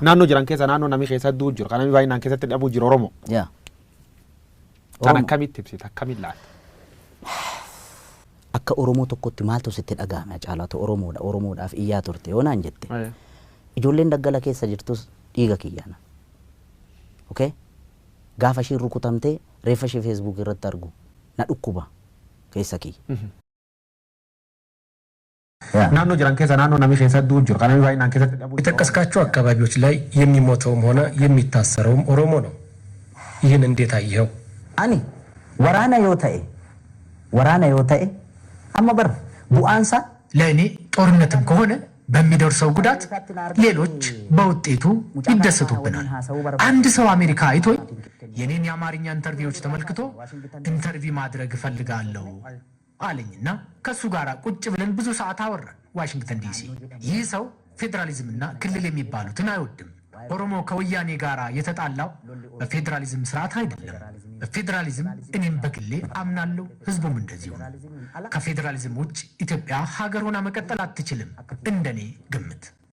naannoo jiran keessa naannoo namni keessa du'u jiru kana baay'inaan keessatti dhabuu jiru Oromoo. yaa Kan akkamitti ibsita akkamitti laata? akka Oromoo tokkotti maaltu sitti dhagahame caalaatu Oromoodhaaf iyyaa turte yoo naan jette ijoolleen daggala keessa jirtus dhiiga kiyyaana. Okay? Gaafa isheen rukutamtee reeffa ishee Facebook irratti argu na dhukkuba keessa kiyya. ናኖ ጅራን ከዛ ናኖ ናሚ ሸሰዱ ጅር ካናሚ ባይናን ከሰተ ደቡ የተከስካቸው አካባቢዎች ላይ የሚሞተውም ሆነ የሚታሰረውም ኦሮሞ ነው። ይህን እንዴት አየው? አኒ ወራና ዮታኤ አማበር ቡአንሳ ለኔ ጦርነትም ከሆነ በሚደርሰው ጉዳት ሌሎች በውጤቱ ይደሰቱብናል። አንድ ሰው አሜሪካ አይቶኝ የኔን የአማርኛ ኢንተርቪዎች ተመልክቶ ኢንተርቪው ማድረግ ፈልጋለሁ አለኝና ከሱ ጋር ቁጭ ብለን ብዙ ሰዓት አወራን ዋሽንግተን ዲሲ። ይህ ሰው ፌደራሊዝምና ክልል የሚባሉትን አይወድም። ኦሮሞ ከወያኔ ጋር የተጣላው በፌደራሊዝም ስርዓት አይደለም። በፌደራሊዝም እኔም በግሌ አምናለሁ፣ ህዝቡም እንደዚሁ ነው። ከፌደራሊዝም ውጭ ኢትዮጵያ ሀገር ሆና መቀጠል አትችልም እንደኔ ግምት።